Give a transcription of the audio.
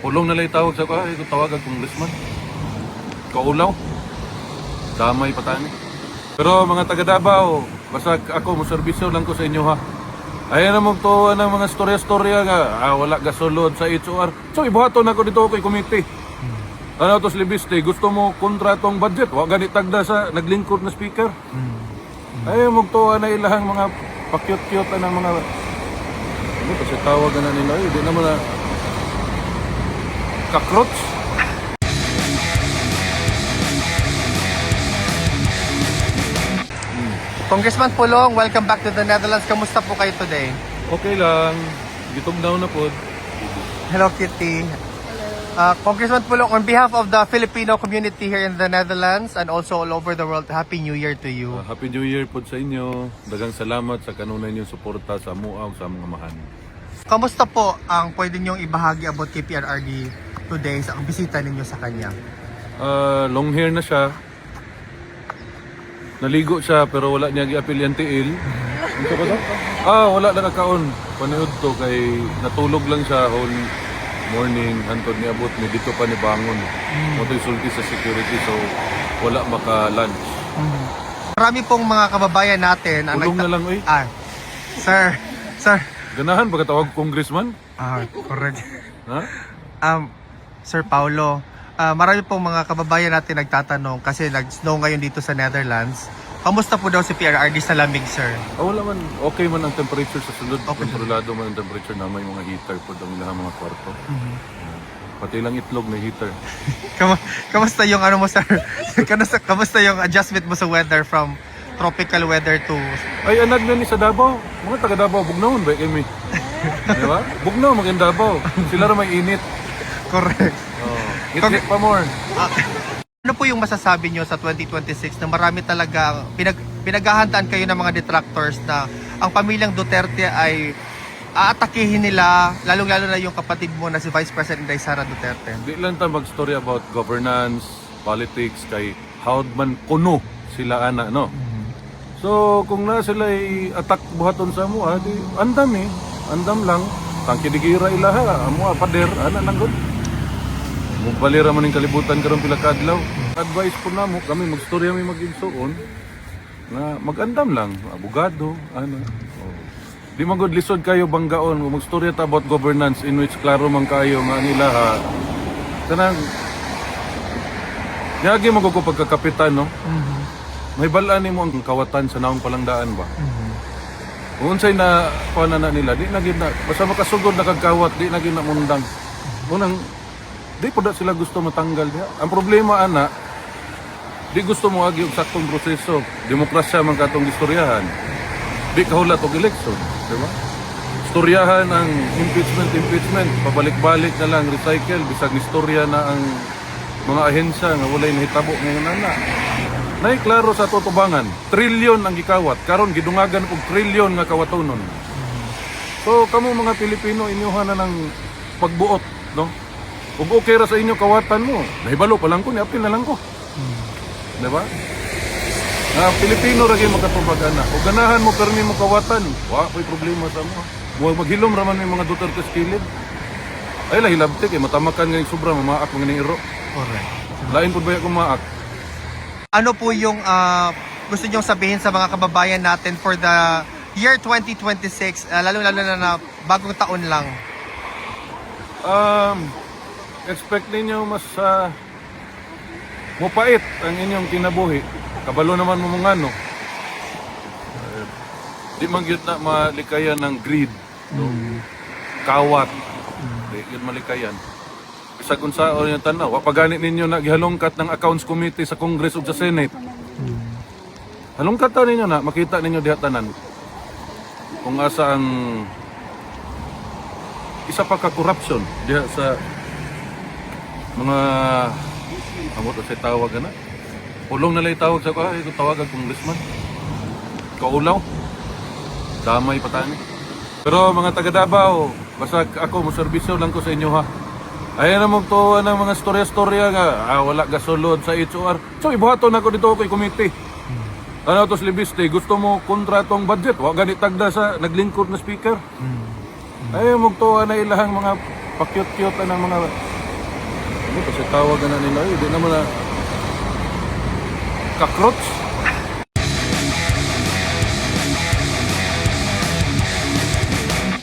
Pulong na lang tawag sa ko, ito tawag ang congressman. Kaulaw. Damay patani. Pero mga taga Davao, basta ako mo serbisyo lang ko sa inyo ha. Ayan na magtuwa ng mga storya-storya nga, wala gasolod sa HOR. So ibuhaton ako dito ako committee. Ano to Libiste, gusto mo kontratong budget? Wa ganit tagda sa naglingkod na speaker. Ayan magtuwa na ilahang mga pakyut-kyut na mga ano kasi tawag na nila, di naman na cockroach. Congressman Pulong, welcome back to the Netherlands. Kamusta po kayo today? Okay lang, gitong daw na po. Hello, Kitty. Congressman Pulong, on behalf of the Filipino community here in the Netherlands and also all over the world, Happy New Year to you. Happy New Year po sa inyo. Dagang salamat sa kanunay niyong suporta sa MUAW sa mga mahan. Kamusta po ang pwede niyong ibahagi about kay PRRD today sa ang bisita ninyo sa kanya? Long hair na siya. Naligo siya pero wala niya gi-apil yung tiil. Ito ba daw? Wala na nakaon. Paniod to kay natulog lang siya whole morning. Hantod ni abot ni dito pa ni bangon. Moto'y sulti sa security so wala maka-lunch. Marami pong mga kababayan natin ang Tulong na lang eh. Sir. Ganahan pagkatawag congressman? Correct. Ha? Sir Paulo, marami pong mga kababayan natin nagtatanong kasi nag-snow ngayon dito sa Netherlands. Kamusta po daw si PRRD sa lamig, sir? Wala man. Okay man ang temperature sa sulod. Okay. Kontrolado man ang temperature na may mga heater po ang ilang mga kwarto. Pati lang itlog may heater. Kamusta yung ano mo, sir? Kamusta yung adjustment mo sa weather from tropical weather to... Ay, anad na ni sa Davao. Mga taga Davao, bugnawon ba kami? Di ba? Bugnaw, maging Davao. Sila rin may init. Correct. Ngit-ngit pa more. Ano po yung masasabi nyo sa 2026 na marami talaga pinaghahandaan kayo ng mga detractors na ang pamilyang Duterte ay aatakihin nila, lalong-lalo na yung kapatid mo na si Vice President Inday Sara Duterte? Di lang tayo mag-story about governance, politics, kay howd man kuno sila ana, no? So, kung na sila ay attack buhaton sa mo, di andam eh. Andam lang. Tangkidigira ilaha, amo pader, ana lang gud. Mubalira man yung kalibutan karon pila kadlaw. Advice po na mo, kami magstorya may mag-igsuon na mag-andam lang, abogado, ano. Di man gud lisod kayo banggaon, magstorya ta about governance in which klaro man kayo nga nila ha. Kanang yagi mo ko pagkakapitan, no? May balaan nimo ang kawatan sa naong palangdaan ba? Kung unsay na pana na nila, di na gid na basta makasugod na kagkawat, di na gid na mundang. Unang di po sila gusto matanggal diha. Ang problema ana, di gusto mo agi og saktong proseso. Demokrasya man katong istoryahan. Di kahulat og eleksyon, di ba? Istoryahan ang impeachment, pabalik-balik na lang, recycle, bisag istorya na ang mga ahensya nga walay nahitabo ngayon ana. Nay klaro sa tutubangan, trilyon ang gikawat, karon gidungagan og trilyon nga kawatonon. So kamo mga Pilipino inyuhan na ng pagbuot, no? Kung okay ra sa inyo kawatan mo, nahibalo pa lang ko, niapil na lang ko. Diba? Pilipino ra gyud magkatubag-ana. O ganahan mo permi mo kawatan, wa ko'y problema sa mo. Huwag maghilom raman may mga Duterte skilid. Ay la hilabtik, matamakan nga yung sobra, mamaak mga iro. Correct. Lain po ba kung maak? Ano po yung gusto nyong sabihin sa mga kababayan natin for the year 2026, lalo-lalo na bagong taon lang? Expect ninyo mas mupait ang inyong kinabuhi. Kabalo naman mo mga ano. Di man gyud na malikayan ng greed. Kawat. Di yun malikayan. Isa kung sa yung tanaw, wapagani ninyo na gihalongkat ng Accounts Committee sa Congress ug sa Senate. Halongkat ta ninyo na, makita ninyo diha tanan. Kung asa ang isa pa ka corruption diha sa mga amot sa tawag na. Pulong na lang tawag sa ko, ito tawag ang congressman. Kaulaw. Damay patani. Pero mga taga Davao, basta ako mo serbisyo lang ko sa inyo ha. Ayan na magtuwa ng mga storya-storya nga, wala gasolod sa HOR. So ibuhaton ako dito ako committee. Ano to Libiste, gusto mo kontratong budget? Wa ganit tagda sa naglingkod na speaker. Ay magtuwa na ilahang mga pakyut-kyut na mga Ano kasi tawag na nila, hindi naman na cockroach.